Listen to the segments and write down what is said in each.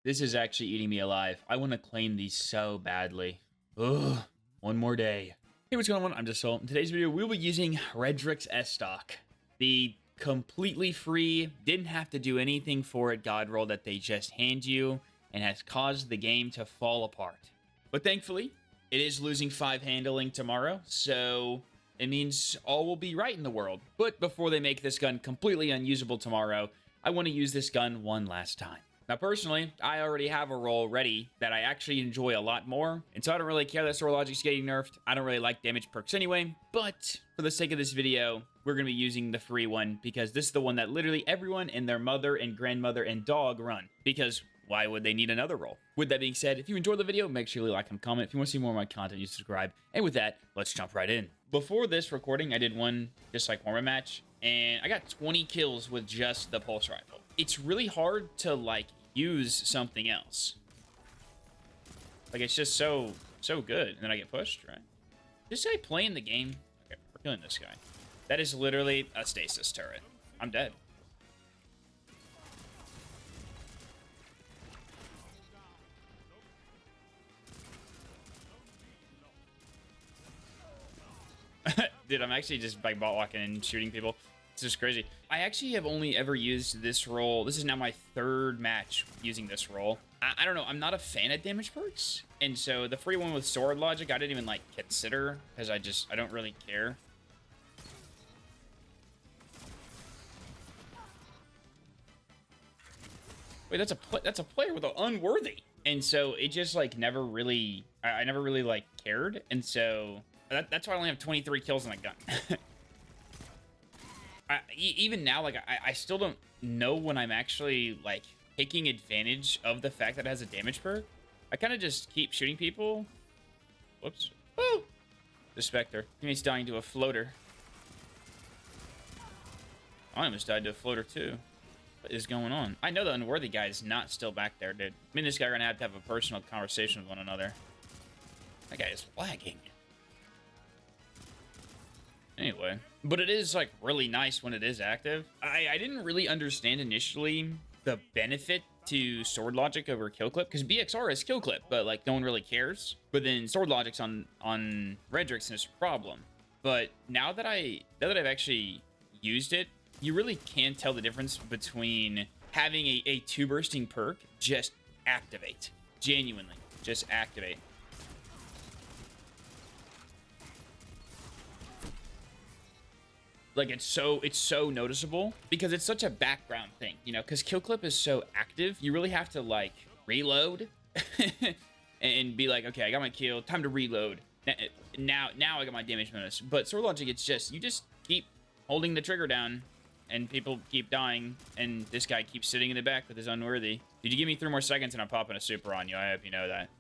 This is actually eating me alive. I want to claim these so badly. Ugh, one more day. Hey, what's going on? I'm Just Soul. In today's video, we'll be using Redrick's S-Stock. The completely free, didn't have to do anything for it god roll that they just hand you and has caused the game to fall apart. But thankfully, it is losing 5 handling tomorrow, so it means all will be right in the world. But before they make this gun completely unusable tomorrow, I want to use this gun one last time. Now, personally, I already have a roll ready that I actually enjoy a lot more, and so I don't really care that Sword Logic's getting nerfed. I don't really like damage perks anyway, but for the sake of this video, we're going to be using the free one because this is the one that literally everyone and their mother and grandmother and dog run, because why would they need another roll? With that being said, if you enjoyed the video, make sure you like and comment. If you want to see more of my content, you subscribe. And with that, let's jump right in. Before this recording, I did one just like warm-up match, and I got 20 kills with just the pulse rifle. It's really hard to like use something else. Like, it's just so good. And then I get pushed, right? Just say playing the game. Okay, we're killing this guy. That is literally a stasis turret. I'm dead. Dude, I'm actually just like bot walking and shooting people. It's just crazy. I actually have only ever used this role. This is now my 3rd match using this role. I don't know. I'm not a fan of damage perks. And so the free one with sword logic, I didn't even like consider because I don't really care. Wait, that's a player with an unworthy. And so it just like never really, I never really like cared. And so that's why I only have 23 kills in a gun. Even now, like, I still don't know when I'm actually, like, taking advantage of the fact that it has a damage perk. I kind of just keep shooting people. Whoops. Woo! The Spectre. Teammate's dying to a floater. I almost died to a floater, too. What is going on? I know the unworthy guy is not still back there, dude. Me and this guy are going to have a personal conversation with one another. That guy is lagging. Anyway, but it is like really nice when it is active. I didn't really understand initially the benefit to sword logic over kill clip, because BXR is kill clip, but like no one really cares. But then sword logic's on Redrick's and it's a problem. But now that I've actually used it, you really can tell the difference between having a 2 bursting perk just activate, genuinely just activate. Like, it's so noticeable because it's such a background thing, you know, because kill clip is so active. You really have to like reload and be like, okay, I got my kill, time to reload. Now I got my damage bonus. But sword logic, it's just, you just keep holding the trigger down and people keep dying. And this guy keeps sitting in the back with his unworthy. Did you give me 3 more seconds and I'm popping a super on you? I hope you know that.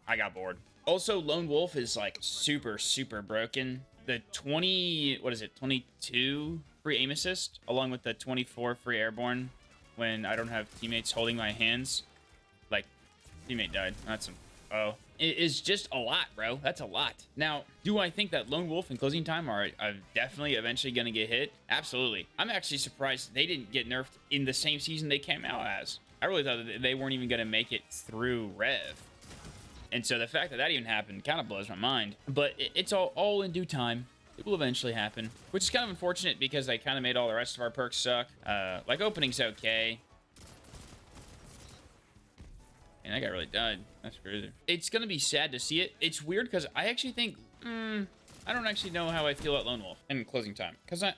I got bored. Also, Lone Wolf is like super broken. The 22 free aim assist, along with the 24 free airborne when I don't have teammates holding my hands. Like, teammate died. That's some... Oh. It is just a lot, bro. That's a lot. Now, do I think that Lone Wolf and Closing Time are definitely eventually going to get hit? Absolutely. I'm actually surprised they didn't get nerfed in the same season they came out as. I really thought that they weren't even going to make it through Rev. And so the fact that even happened kind of blows my mind. But it's all in due time. It will eventually happen. Which is kind of unfortunate because they kind of made all the rest of our perks suck. Like, opening's okay. And that guy really died. That's crazy. It's going to be sad to see it. It's weird because I actually think... I don't actually know how I feel about Lone Wolf and Closing Time. Because a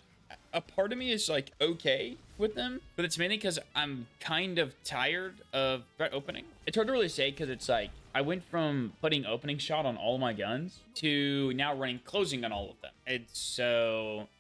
part of me is, like, okay with them. But it's mainly because I'm kind of tired of opening. It's hard to really say because it's like... I went from putting opening shot on all my guns to now running closing on all of them.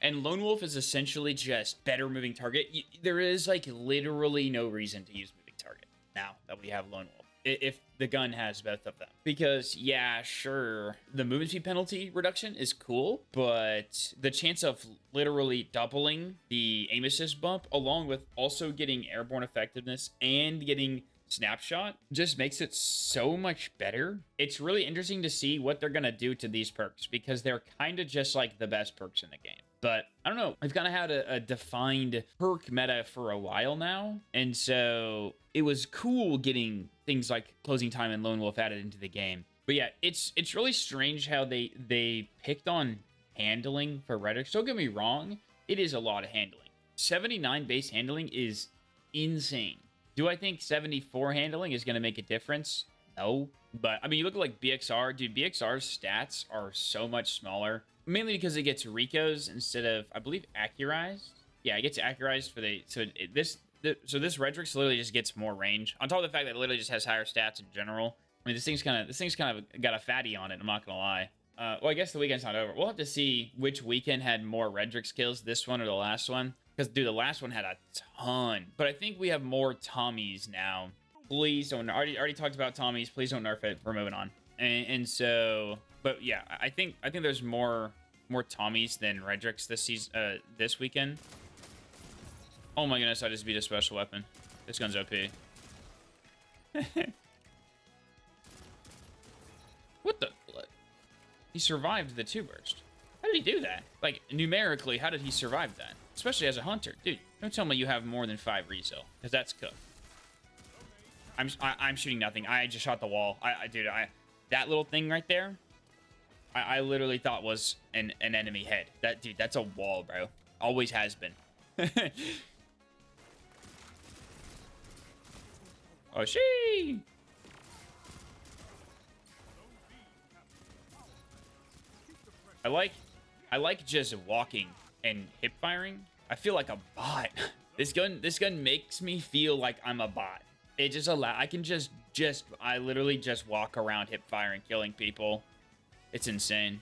And Lone Wolf is essentially just better moving target. There is like literally no reason to use moving target now that we have Lone Wolf, if the gun has both of them. Because yeah, sure, the movement speed penalty reduction is cool, but the chance of literally doubling the aim assist bump, along with also getting airborne effectiveness and getting snapshot, just makes it so much better. It's really interesting to see what they're gonna do to these perks because they're kind of just like the best perks in the game. But I don't know. I've kind of had a defined perk meta for a while now. And so it was cool getting things like Closing Time and Lone Wolf added into the game. But yeah, it's really strange how they picked on handling for Redrix. Don't get me wrong, it is a lot of handling. 79 base handling is insane. Do I think 74 handling is going to make a difference? No. But, I mean, you look at, like, BXR. Dude, BXR's stats are so much smaller. Mainly because it gets Ricos instead of, I believe, Accurized. Yeah, it gets Accurized for the... So this Redrix literally just gets more range. On top of the fact that it literally just has higher stats in general. I mean, this thing's kind of got a fatty on it, I'm not going to lie. Well, I guess the weekend's not over. We'll have to see which weekend had more Redrix kills, this one or the last one. Because, dude, the last one had a ton. But I think we have more Tommies now. Please don't... Already talked about Tommies. Please don't nerf it. We're moving on. And so... But, yeah, I think there's more Tommies than Redrix this season, this weekend. Oh, my goodness. I just beat a special weapon. This gun's OP. What the... He survived the 2-burst. How did he do that? Like, numerically, how did he survive that? Especially as a hunter. Dude, don't tell me you have more than 5 reso, because that's cooked. I'm shooting nothing. I just shot the wall. Dude, that little thing right there, I literally thought was an enemy head. Dude, that's a wall, bro. Always has been. Oh, she. I like just walking and hip firing. I feel like a bot. This gun makes me feel like I'm a bot. It just I can I literally just walk around hip firing, killing people. It's insane.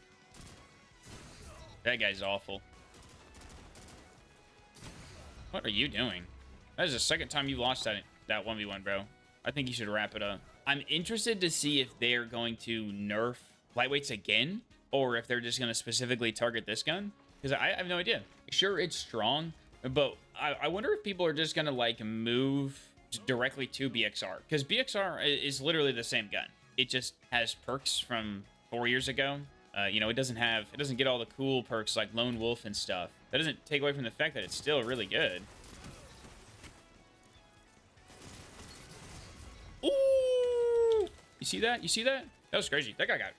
That guy's awful. What are you doing? That is the second time you lost that 1v1, bro. I think you should wrap it up. I'm interested to see if they're going to nerf lightweights again, or if they're just going to specifically target this gun. Because I have no idea. Sure, it's strong, but I wonder if people are just going to, like, move directly to BXR. Because BXR is literally the same gun. It just has perks from 4 years ago. You know, it doesn't get all the cool perks like Lone Wolf and stuff. That doesn't take away from the fact that it's still really good. Ooh! You see that? You see that? That was crazy. That guy got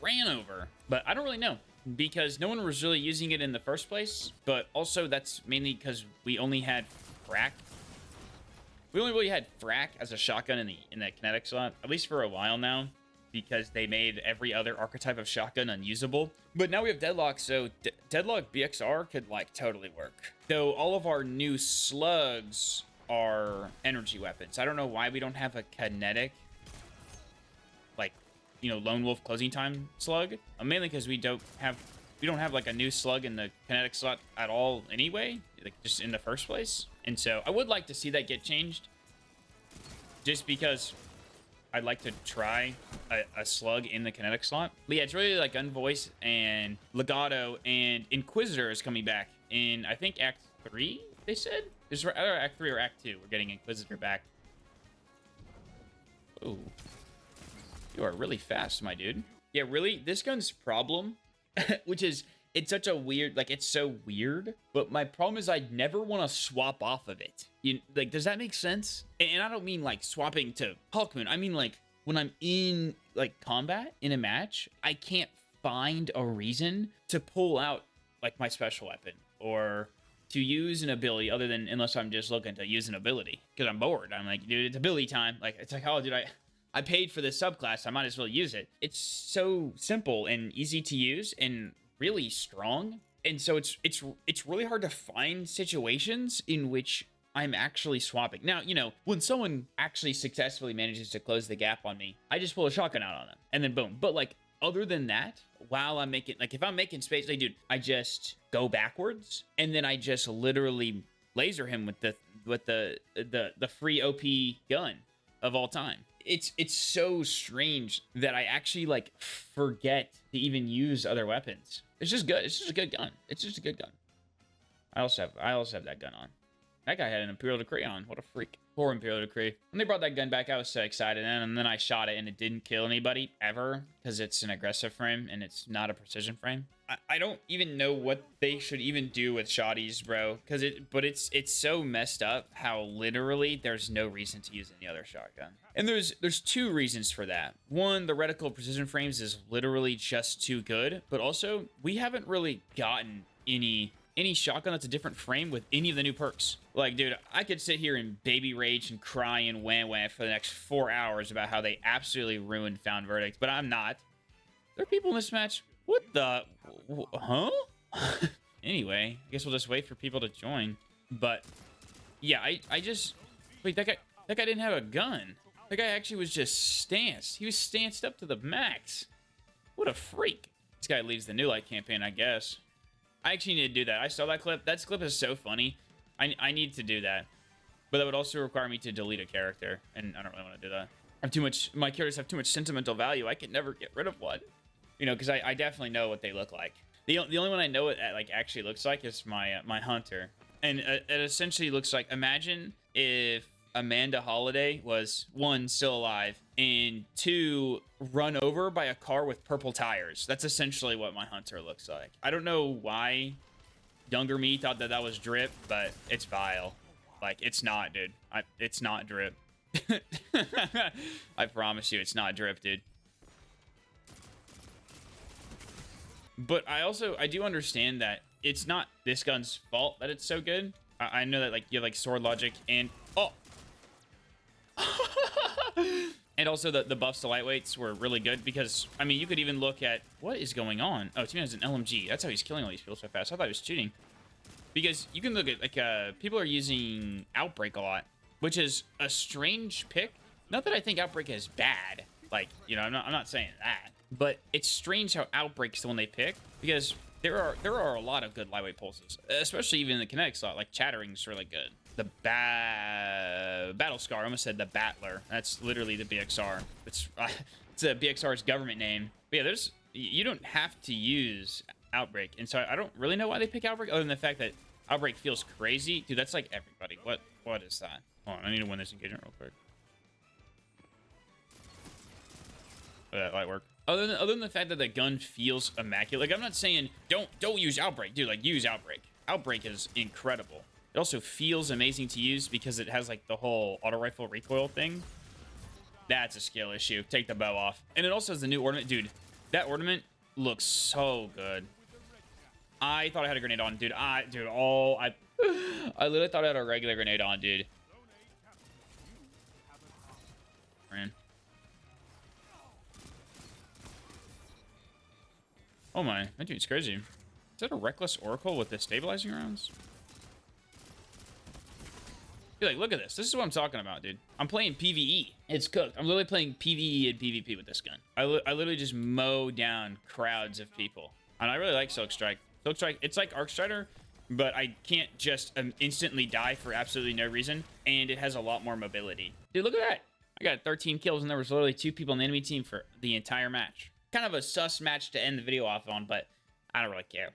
ran over. But I don't really know, because no one was really using it in the first place. But also, that's mainly because we only had frack. We only really had frack as a shotgun in the kinetic slot, at least for a while now, because they made every other archetype of shotgun unusable. But now we have Deadlock, so Deadlock BXR could, like, totally work. Though all of our new slugs are energy weapons. I don't know why we don't have a kinetic, like, you know, Lone Wolf Closing Time slug. Mainly because we don't have like a new slug in the kinetic slot at all anyway, like just in the first place. And so I would like to see that get changed, just because I'd like to try a slug in the kinetic slot. But yeah, it's really like Unvoice and Legato, and Inquisitor is coming back in, I think, Act 3, they said? It's either Act 3 or Act 2. We're getting Inquisitor back. Oh. You are really fast, my dude. Yeah, really, this gun's problem, which is, it's such a weird, like, it's so weird, but my problem is I'd never want to swap off of it. Like, does that make sense? And I don't mean, like, swapping to Hawkmoon. I mean, like, when I'm in, like, combat, in a match, I can't find a reason to pull out, like, my special weapon, or to use an ability other than, unless I'm just looking to use an ability, because I'm bored. I'm like, dude, it's ability time. Like, it's like, oh, dude, I paid for this subclass, I might as well use it. It's so simple and easy to use and really strong. And so it's really hard to find situations in which I'm actually swapping. Now, you know, when someone actually successfully manages to close the gap on me, I just pull a shotgun out on them and then boom. But, like, other than that, while I'm making, like, if I'm making space, like, dude, I just go backwards and then I just literally laser him with the free OP gun of all time. It's so strange that I actually, like, forget to even use other weapons. It's just good. It's just a good gun. It's just a good gun. I also have that gun on. That guy had an Imperial Decree on. What a freak. Poor Imperial Decree. When they brought that gun back, I was so excited. And then I shot it and it didn't kill anybody ever because it's an aggressive frame and it's not a precision frame. I don't even know what they should even do with shotties, bro. But it's so messed up how literally there's no reason to use any other shotgun. And there's two reasons for that. One, the reticle precision frames is literally just too good. But also, we haven't really gotten any shotgun that's a different frame with any of the new perks. Like, dude, I could sit here and baby rage and cry and wah for the next 4 hours about how they absolutely ruined Found Verdict, but I'm not. There are people in this match. What the? Huh? Anyway, I guess we'll just wait for people to join. But yeah, I just wait. That guy didn't have a gun. That guy actually was just stanced. He was stanced up to the max. What a freak. This guy leads the New Light campaign, I guess. I actually need to do that. I saw that clip. That clip is so funny. I need to do that. But that would also require me to delete a character. And I don't really want to do that. My characters have too much sentimental value. I can never get rid of one. You know, because I definitely know what they look like. The only one I know what it like actually looks like is my hunter. And it essentially looks like, imagine if Amanda Holiday was, 1, still alive, and 2, run over by a car with purple tires. That's essentially what my hunter looks like. I don't know why younger me thought that was drip, but it's vile. Like, it's not, dude. It's not drip. I promise you, it's not drip, dude. But I do understand that it's not this gun's fault that it's so good. I know that, like, you have, like, sword logic and... Oh! And also the buffs to lightweights were really good because, I mean, you could even look at... What is going on? Oh, Team has an LMG. That's how he's killing all these people so fast. I thought he was cheating. Because you can look at, like, people are using Outbreak a lot, which is a strange pick. Not that I think Outbreak is bad. Like, you know, I'm not saying that. But it's strange how Outbreak's the one they pick, because there are a lot of good lightweight pulses, especially even in the kinetic slot. Like, Chattering's really good. The Battle Scar, I almost said the Battler. That's literally the BXR. It's a BXR's government name. But yeah, you don't have to use Outbreak, and so I don't really know why they pick Outbreak, other than the fact that Outbreak feels crazy. Dude, that's like everybody. What is that? Hold on, I need to win this engagement real quick. That might work. Other than the fact that the gun feels immaculate, like, I'm not saying don't use Outbreak, dude. Like, use Outbreak. Outbreak is incredible. It also feels amazing to use because it has, like, the whole auto rifle recoil thing. That's a skill issue. Take the bow off, and it also has the new ornament, dude. That ornament looks so good. I thought I had a grenade on, dude. I literally thought I had a regular grenade on, dude. Man. Oh my, that dude's crazy. Is that a Reckless Oracle with the stabilizing rounds? Be like, look at this. This is what I'm talking about, dude. I'm playing PvE. It's cooked. I'm literally playing PvE and PvP with this gun. I literally just mow down crowds of people. And I really like Silk Strike. Silk Strike, it's like Arc Strider, but I can't just instantly die for absolutely no reason. And it has a lot more mobility. Dude, look at that. I got 13 kills, and there was literally 2 people on the enemy team for the entire match. Kind of a sus match to end the video off on, but I don't really care.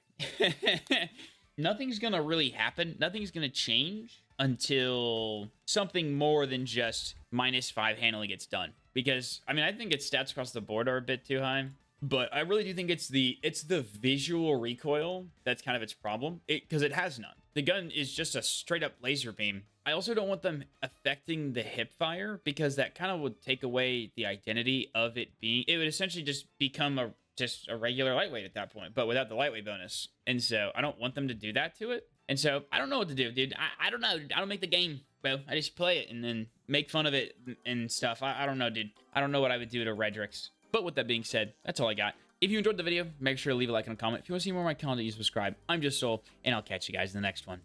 Nothing's gonna really happen. Nothing's gonna change until something more than just -5 handling gets done. Because, I mean, I think its stats across the board are a bit too high. But I really do think it's the visual recoil that's kind of its problem. Because it has none. The gun is just a straight up laser beam. I also don't want them affecting the hip fire, because that kind of would take away the identity of it being... It would essentially just become just a regular lightweight at that point, but without the lightweight bonus. And so I don't want them to do that to it. And so I don't know what to do, dude. I don't know. I don't make the game, bro. I just play it and then make fun of it and stuff. I don't know, dude. I don't know what I would do to Redrix. But with that being said, that's all I got. If you enjoyed the video, make sure to leave a like and a comment. If you want to see more of my content, you subscribe. I'm Just Soul, and I'll catch you guys in the next one.